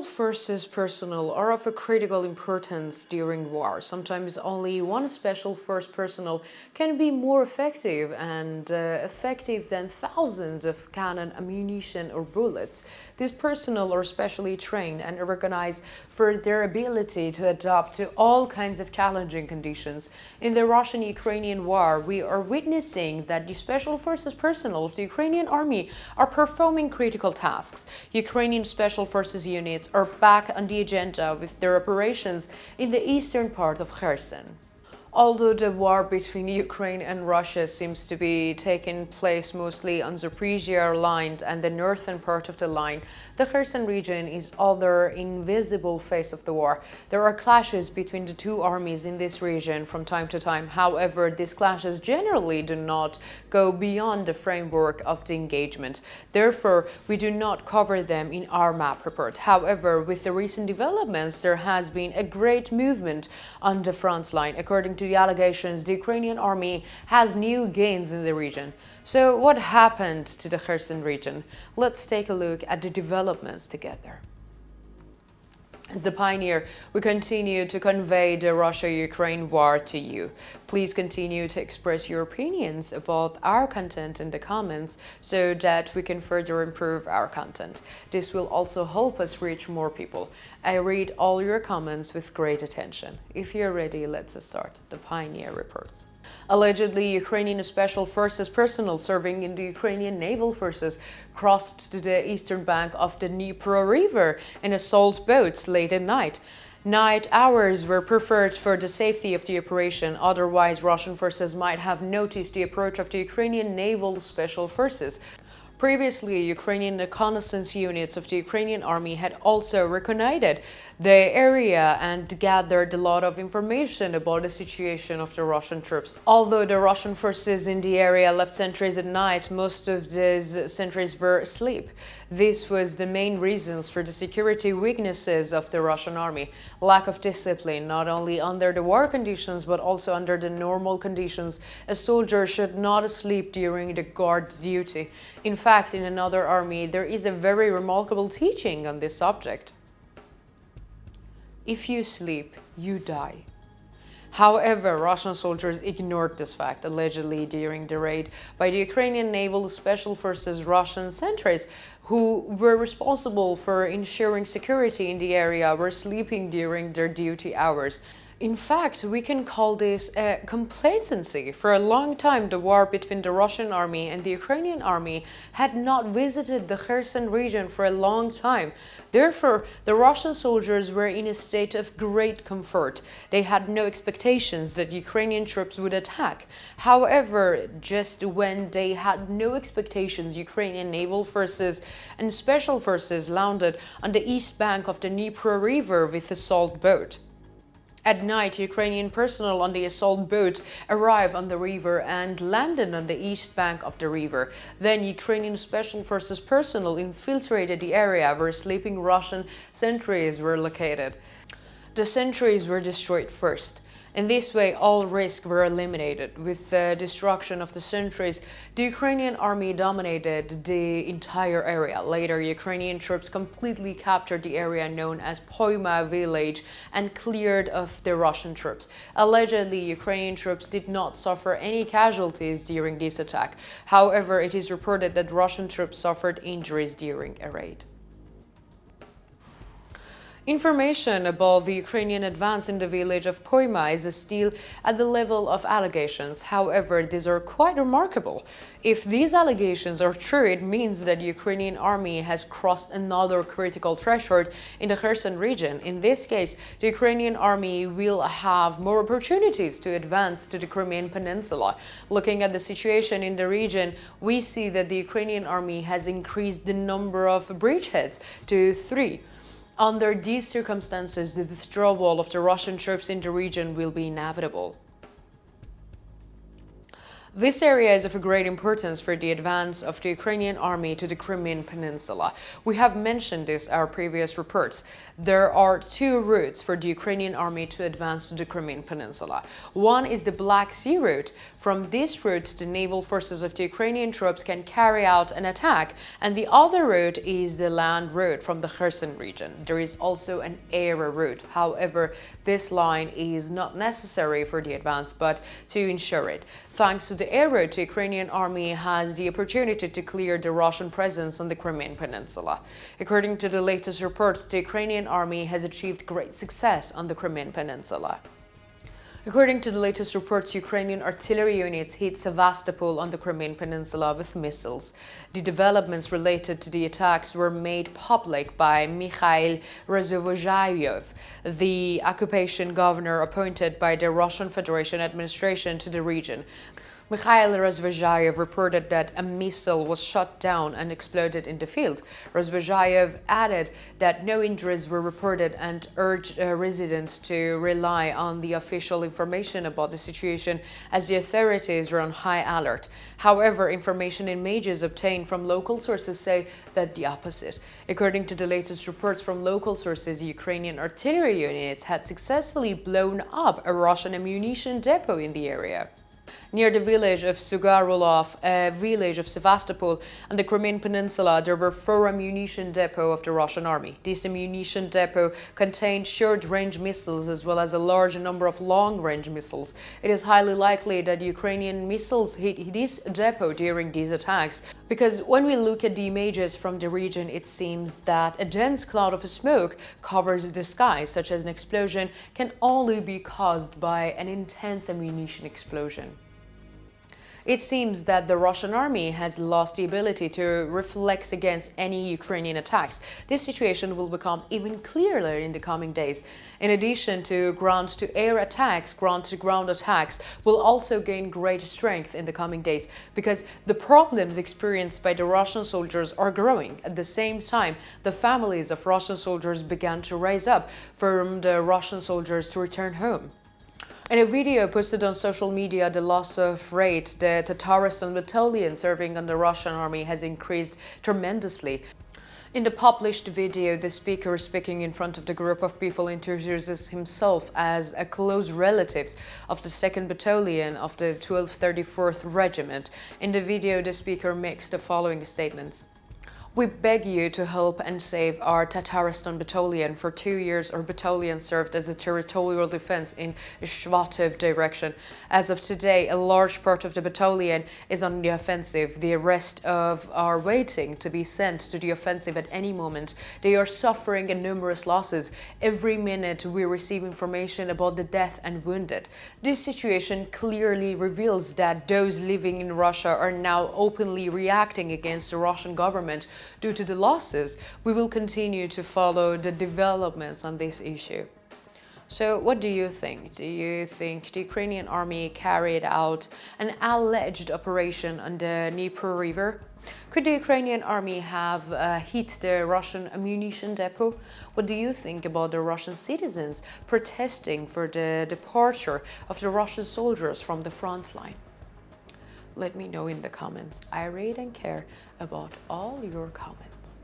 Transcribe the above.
Special forces personnel are of a critical importance during war. Sometimes only one special force personnel can be more effective than thousands of cannon, ammunition, or bullets. These personnel are specially trained and organized for their ability to adapt to all kinds of challenging conditions. In the Russian-Ukrainian war, we are witnessing that the special forces personnel of the Ukrainian army are performing critical tasks. Ukrainian special forces units are back on the agenda with their operations in the eastern part of Kherson. Although the war between Ukraine and Russia seems to be taking place mostly on Zaporizhia line and the northern part of the line, the Kherson region is other invisible face of the war. There are clashes between the two armies in this region from time to time. However, these clashes generally do not go beyond the framework of the engagement. Therefore, we do not cover them in our map report. However, with the recent developments, there has been a great movement on the front line. According to the allegations, the Ukrainian army has new gains in the region. So what happened to the Kherson region? Let's take a look at the developments together. As the pioneer, we continue to convey the Russia-Ukraine war to you. Please continue to express your opinions about our content in the comments so that we can further improve our content. This will also help us reach more people. I read all your comments with great attention. If you're ready, let's start the Pioneer Reports. Allegedly, Ukrainian Special Forces personnel serving in the Ukrainian Naval Forces crossed to the eastern bank of the Dnipro River in assault boats late at night. Night hours were preferred for the safety of the operation, otherwise Russian forces might have noticed the approach of the Ukrainian Naval Special Forces. Previously, Ukrainian reconnaissance units of the Ukrainian army had also reconnoitered the area and gathered a lot of information about the situation of the Russian troops. Although the Russian forces in the area left sentries at night, most of these sentries were asleep. This was the main reasons for the security weaknesses of the Russian army. Lack of discipline, not only under the war conditions, but also under the normal conditions. A soldier should not sleep during the guard duty. In fact, in another army, there is a very remarkable teaching on this subject. If you sleep, you die. However, Russian soldiers ignored this fact, allegedly during the raid by the Ukrainian Naval Special Forces Russian sentries, who were responsible for ensuring security in the area, were sleeping during their duty hours. In fact, we can call this a complacency. For a long time, the war between the Russian army and the Ukrainian army had not visited the Kherson region for a long time. Therefore, the Russian soldiers were in a state of great comfort. They had no expectations that Ukrainian troops would attack. However, just when they had no expectations, Ukrainian naval forces and special forces landed on the east bank of the Dnipro River with assault boat. At night, Ukrainian personnel on the assault boat arrived on the river and landed on the east bank of the river. Then Ukrainian Special Forces personnel infiltrated the area where sleeping Russian sentries were located. The sentries were destroyed first. In this way, all risks were eliminated. With the destruction of the sentries, the Ukrainian army dominated the entire area. Later, Ukrainian troops completely captured the area known as Poima village and cleared of the Russian troops. Allegedly, Ukrainian troops did not suffer any casualties during this attack. However, it is reported that Russian troops suffered injuries during a raid. Information about the Ukrainian advance in the village of Poima is still at the level of allegations. However, these are quite remarkable. If these allegations are true, it means that the Ukrainian army has crossed another critical threshold in the Kherson region. In this case, the Ukrainian army will have more opportunities to advance to the Crimean Peninsula. Looking at the situation in the region, we see that the Ukrainian army has increased the number of bridgeheads to 3. Under these circumstances, the withdrawal of the Russian troops in the region will be inevitable. This area is of great importance for the advance of the Ukrainian army to the Crimean Peninsula. We have mentioned this in our previous reports. There are two routes for the Ukrainian army to advance to the Crimean Peninsula. One is the Black Sea route. From this route, the naval forces of the Ukrainian troops can carry out an attack, and the other route is the land route from the Kherson region. There is also an air route. However, this line is not necessary for the advance, but to ensure it. Thanks to the air route, the Ukrainian army has the opportunity to clear the Russian presence on the Crimean Peninsula. According to the latest reports, the Ukrainian army has achieved great success on the Crimean Peninsula. According to the latest reports, Ukrainian artillery units hit Sevastopol on the Crimean Peninsula with missiles. The developments related to the attacks were made public by Mikhail Razovozhayev, the occupation governor appointed by the Russian Federation administration to the region. Mikhail Razovozhayev reported that a missile was shot down and exploded in the field. Razovozhayev added that no injuries were reported and urged residents to rely on the official information about the situation, as the authorities were on high alert. However, information and images obtained from local sources say that the opposite. According to the latest reports from local sources, Ukrainian artillery units had successfully blown up a Russian ammunition depot in the area. Near the village of Sugarulov, a village of Sevastopol, on the Crimean Peninsula, there were 4 ammunition depots of the Russian army. This ammunition depot contained short-range missiles as well as a large number of long-range missiles. It is highly likely that Ukrainian missiles hit this depot during these attacks, because when we look at the images from the region, it seems that a dense cloud of smoke covers the sky. Such as an explosion can only be caused by an intense ammunition explosion. It seems that the Russian army has lost the ability to reflex against any Ukrainian attacks. This situation will become even clearer in the coming days. In addition to ground-to-air attacks, ground-to-ground attacks will also gain great strength in the coming days, because the problems experienced by the Russian soldiers are growing. At the same time, the families of Russian soldiers began to rise up for the Russian soldiers to return home. In a video posted on social media, the loss of rate, the Tatarstan battalion serving on the Russian army has increased tremendously. In the published video, the speaker speaking in front of the group of people introduces himself as a close relative of the 2nd Battalion of the 1234th Regiment. In the video, the speaker makes the following statements. We beg you to help and save our Tatarstan battalion. For 2 years, our battalion served as a territorial defense in Shvatov direction. As of today, a large part of the battalion is on the offensive. The rest are waiting to be sent to the offensive at any moment. They are suffering numerous losses. Every minute, we receive information about the death and wounded. This situation clearly reveals that those living in Russia are now openly reacting against the Russian government. Due to the losses, we will continue to follow the developments on this issue. So what do you think? Do you think the Ukrainian army carried out an alleged operation on the Dnieper River? Could the Ukrainian army have hit the Russian ammunition depot? What do you think about the Russian citizens protesting for the departure of the Russian soldiers from the front line? Let me know in the comments. I read and care about all your comments.